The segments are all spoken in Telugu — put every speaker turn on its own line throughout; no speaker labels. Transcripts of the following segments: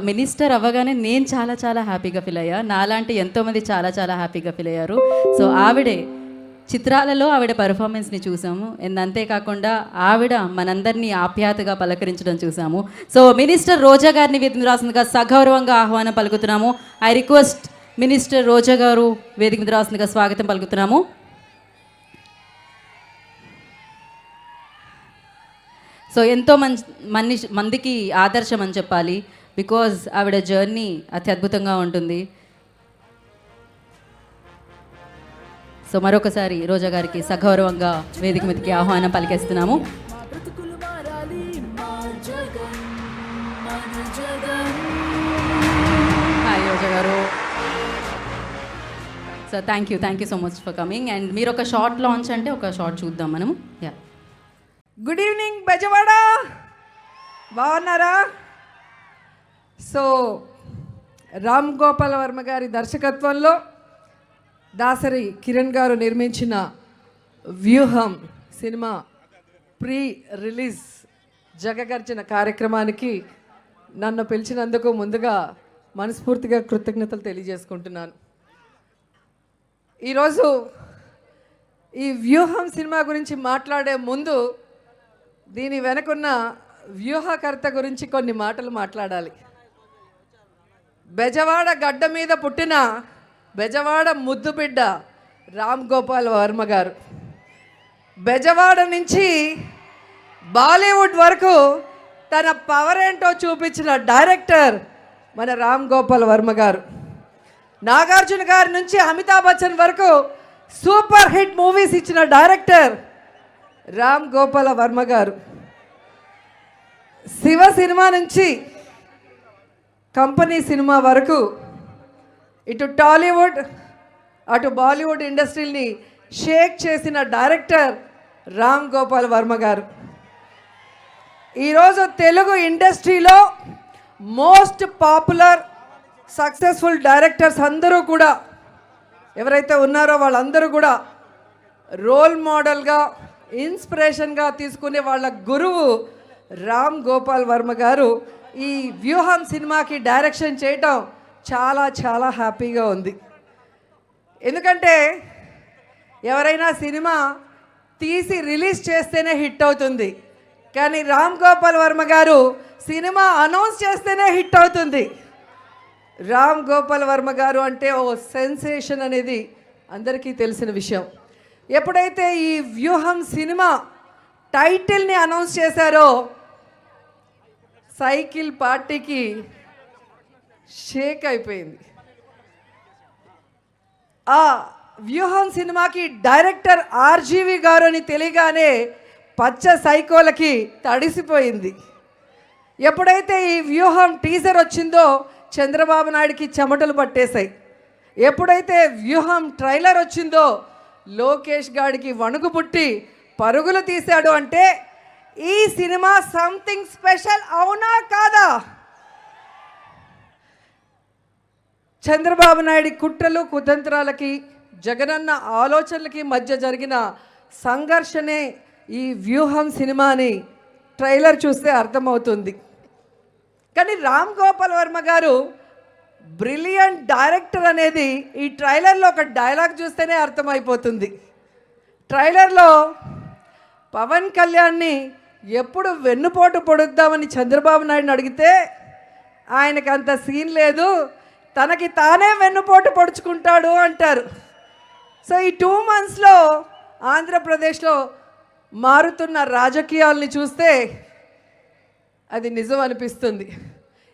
మినిస్టర్ అవ్వగానే నేను చాలా చాలా హ్యాపీగా ఫీల్ అయ్యా. నాలాంటి ఎంతోమంది చాలా చాలా హ్యాపీగా ఫీల్ అయ్యారు. సో ఆవిడే చిత్రాలలో ఆవిడ పర్ఫార్మెన్స్ని చూసాము. అంతేకాకుండా ఆవిడ మనందరినీ ఆప్యాయతగా పలకరించడం చూసాము. సో మినిస్టర్ రోజా గారిని వేదిక మీద రాసిందిగా సగౌరవంగా ఆహ్వానం పలుకుతున్నాము. ఐ రిక్వెస్ట్ మినిస్టర్ రోజా గారు వేదిక మీద రాసిందిగా స్వాగతం పలుకుతున్నాము. సో ఎంతో మందికి ఆదర్శం అని చెప్పాలి. బికాజ్ ఆవిడ జర్నీ అత్యద్భుతంగా ఉంటుంది. సో మరొకసారి రోజా గారికి సగౌరవంగా వేదిక మీదకి ఆహ్వానం పలికేస్తున్నాము. హాయ్ రోజా గారు. So thank you so much for coming. And మీరు ఒక షార్ట్ లాంచ్ అంటే ఒక షార్ట్ చూద్దాం మనము. యా,
గుడ్ ఈవినింగ్ బెజవాడ, బాగున్నారా? సో రామ్ గోపాల్ వర్మ గారి దర్శకత్వంలో దాసరి కిరణ్ గారు నిర్మించిన వ్యూహం సినిమా ప్రీ రిలీజ్ జగగర్జన కార్యక్రమానికి నన్ను పిలిచినందుకు ముందుగా మనస్ఫూర్తిగా కృతజ్ఞతలు తెలియజేసుకుంటున్నాను. ఈరోజు ఈ వ్యూహం సినిమా గురించి మాట్లాడే ముందు దీని వెనకున్న వ్యూహకర్త గురించి కొన్ని మాటలు మాట్లాడాలి. బెజవాడ గడ్డ మీద పుట్టిన బెజవాడ ముద్దుబిడ్డ రామ్ గోపాల్ వర్మ గారు. బెజవాడ నుంచి బాలీవుడ్ వరకు తన పవర్ ఏంటో చూపించిన డైరెక్టర్ మన రామ్ గోపాల్ వర్మ గారు. నాగార్జున గారి నుంచి అమితాబ్ బచ్చన్ వరకు సూపర్ హిట్ మూవీస్ ఇచ్చిన డైరెక్టర్ రామ్ గోపాల్ వర్మ గారు. శివ సినిమా నుంచి కంపెనీ సినిమా వరకు ఇటు టాలీవుడ్ అటు బాలీవుడ్ ఇండస్ట్రీని షేక్ చేసిన డైరెక్టర్ రామ్ గోపాల్ వర్మ గారు. ఈరోజు తెలుగు ఇండస్ట్రీలో మోస్ట్ పాపులర్ సక్సెస్ఫుల్ డైరెక్టర్స్ అందరూ కూడా ఎవరైతే ఉన్నారో వాళ్ళందరూ కూడా రోల్ మోడల్గా ఇన్స్పిరేషన్గా తీసుకునే వాళ్ళ గురువు రామ్ గోపాల్ వర్మ గారు. ఈ వ్యూహం సినిమాకి డైరెక్షన్ చేయటం చాలా చాలా హ్యాపీగా ఉంది. ఎందుకంటే ఎవరైనా సినిమా తీసి రిలీజ్ చేస్తేనే హిట్ అవుతుంది, కానీ రామ్ గోపాల్ వర్మ గారు సినిమా అనౌన్స్ చేస్తేనే హిట్ అవుతుంది. రామ్ గోపాల్ వర్మ గారు అంటే ఓ సెన్సేషన్ అనేది అందరికీ తెలిసిన విషయం. ఎప్పుడైతే ఈ వ్యూహం సినిమా టైటిల్ని అనౌన్స్ చేశారో సైకిల్ పార్టీకి షేక్ అయిపోయింది. ఆ వ్యూహం సినిమాకి డైరెక్టర్ ఆర్జీవి గారు అని తెలియగానే పచ్చ సైకోలకి తడిసిపోయింది. ఎప్పుడైతే ఈ వ్యూహం టీజర్ వచ్చిందో చంద్రబాబు నాయుడికి చెమటలు పట్టేశాయి. ఎప్పుడైతే వ్యూహం ట్రైలర్ వచ్చిందో లోకేష్ గాడికి వణుకు పుట్టి పరుగులు తీశాడు. అంటే ఈ సినిమా సంథింగ్ స్పెషల్ అవునా కాదా? చంద్రబాబు నాయుడి కుట్రలు కుతంత్రాలకి జగనన్న ఆలోచనలకి మధ్య జరిగిన సంఘర్షణే ఈ వ్యూహం సినిమాని ట్రైలర్ చూస్తే అర్థమవుతుంది. కానీ రామ్ గోపాల్ వర్మ గారు బ్రిలియంట్ డైరెక్టర్ అనేది ఈ ట్రైలర్లో ఒక డైలాగ్ చూస్తేనే అర్థమైపోతుంది. ట్రైలర్లో పవన్ కళ్యాణ్ని ఎప్పుడు వెన్నుపోటు పొడుద్దామని చంద్రబాబు నాయుడుని అడిగితే ఆయనకు అంత సీన్ లేదు, తనకి తానే వెన్నుపోటు పొడుచుకుంటాడు అంటారు. సో ఈ 2 monthsలో ఆంధ్రప్రదేశ్లో మారుతున్న రాజకీయాలని చూస్తే అది నిజం అనిపిస్తుంది.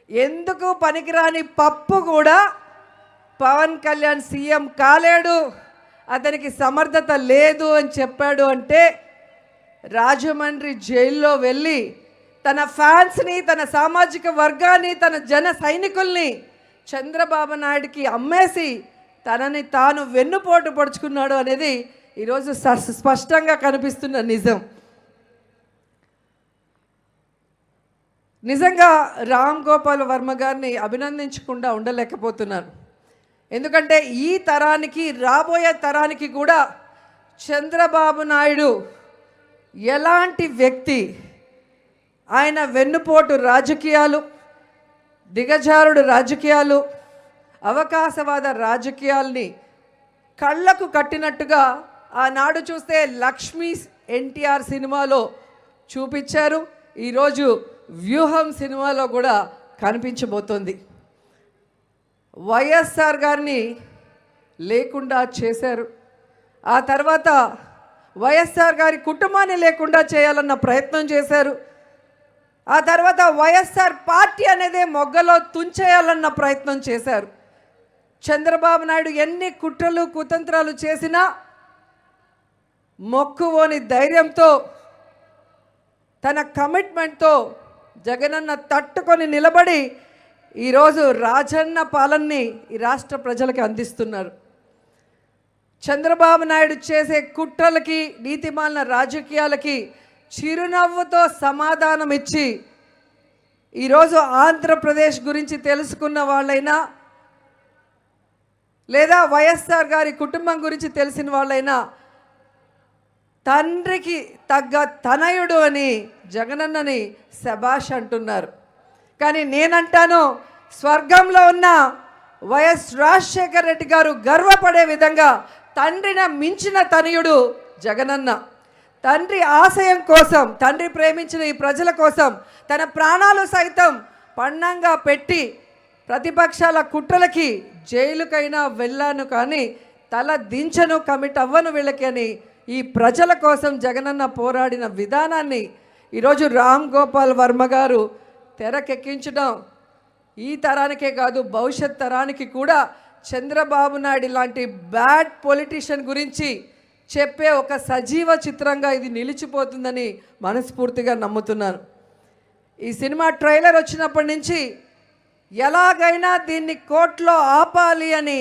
ఎందుకు పనికిరాని పప్పు కూడా పవన్ కళ్యాణ్ సీఎం కాలేడు, అతనికి సమర్థత లేదు అని చెప్పాడు. అంటే రాజమండ్రి జైల్లో వెళ్ళి తన ఫ్యాన్స్ని, తన సామాజిక వర్గాన్ని, తన జన సైనికుల్ని చంద్రబాబు నాయుడికి అమ్మేసి తనని తాను వెన్నుపోటు పొడుచుకున్నాడు అనేది ఈరోజు స్పష్టంగా కనిపిస్తున్న నిజం. నిజంగా రామ్ గోపాల్ వర్మ గారిని అభినందించకుండా ఉండలేకపోతున్నాను. ఎందుకంటే ఈ తరానికి రాబోయే తరానికి కూడా చంద్రబాబు నాయుడు ఎలాంటి వ్యక్తి, ఆయన వెన్నుపోటు రాజకీయాలు, దిగజారుడు రాజకీయాలు, అవకాశవాద రాజకీయాల్ని కళ్ళకు కట్టినట్టుగా ఆనాడు చూస్తే లక్ష్మీ ఎన్టీఆర్ సినిమాలో చూపించారు. ఈరోజు వ్యూహం సినిమాలో కూడా కనిపించబోతోంది. వైఎస్ఆర్ గారిని లేకుండా చేశారు. ఆ తర్వాత వైఎస్ఆర్ గారి కుటుంబాన్ని లేకుండా చేయాలన్న ప్రయత్నం చేశారు. ఆ తర్వాత వైఎస్ఆర్ పార్టీ అనేదే మొగ్గలో తుంచేయాలన్న ప్రయత్నం చేశారు. చంద్రబాబు నాయుడు ఎన్ని కుట్రలు కుతంత్రాలు చేసినా మొక్కువోని ధైర్యంతో, తన కమిట్మెంట్తో జగనన్న తట్టుకొని నిలబడి ఈరోజు రాజన్న పాలనని ఈ రాష్ట్ర ప్రజలకి అందిస్తున్నారు. చంద్రబాబు నాయుడు చేసే కుట్రలకి, నీతిమాలిన రాజకీయాలకి చిరునవ్వుతో సమాధానం ఇచ్చి ఈరోజు ఆంధ్రప్రదేశ్ గురించి తెలుసుకున్న వాళ్ళైనా, లేదా వైఎస్ఆర్ గారి కుటుంబం గురించి తెలిసిన వాళ్ళైనా తండ్రికి తగ్గ తనయుడు అని జగనన్నని శభాష్ అంటున్నారు. కానీ నేనంటాను, స్వర్గంలో ఉన్న వైఎస్ రాజశేఖర రెడ్డి గారు గర్వపడే విధంగా తండ్రిని మించిన తనయుడు జగనన్న. తండ్రి ఆశయం కోసం, తండ్రి ప్రేమించిన ఈ ప్రజల కోసం తన ప్రాణాలు సైతం పణంగా పెట్టి ప్రతిపక్షాల కుట్రలకి జైలుకైనా వెళ్ళాను కానీ తల దించను, కమిట్ అవ్వను వీళ్ళకి అని ఈ ప్రజల కోసం జగనన్న పోరాడిన విధానాన్ని ఈరోజు రామ్ గోపాల్ వర్మ గారు తెరకెక్కించడం ఈ తరానికే కాదు, భవిష్యత్ తరానికి కూడా చంద్రబాబు నాయుడు లాంటి బ్యాడ్ పొలిటీషియన్ గురించి చెప్పే ఒక సజీవ చిత్రంగా ఇది నిలిచిపోతుందని మనస్ఫూర్తిగా నమ్ముతున్నాను. ఈ సినిమా ట్రైలర్ వచ్చినప్పటి నుంచి ఎలాగైనా దీన్ని కోర్టులో ఆపాలి అని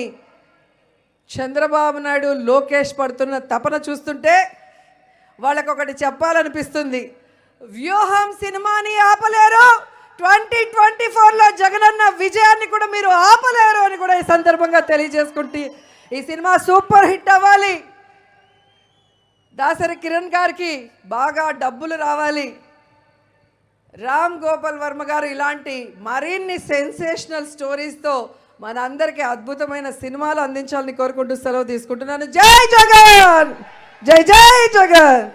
చంద్రబాబు నాయుడు, లోకేష్ పడుతున్న తపన చూస్తుంటే వాళ్ళకొకటి చెప్పాలనిపిస్తుంది. వ్యూహం సినిమాని ఆపలేరు, 2024లో జగనన్న విజయాన్ని కూడా మీరు ఆపలేరు అని కూడా ఈ సందర్భంగా తెలియజేసుకుంటే ఈ సినిమా సూపర్ హిట్ అవ్వాలి. దాసరి కిరణ్ గారికి బాగా డబ్బులు రావాలి. రామ్ గోపాల్ వర్మ గారు ఇలాంటి మరిన్ని సెన్సేషనల్ స్టోరీస్తో మన అందరికీ అద్భుతమైన సినిమాలు అందించాలని కోరుకుంటూ సెలవు తీసుకుంటున్నాను. జై జగన్, జై జై జగన్.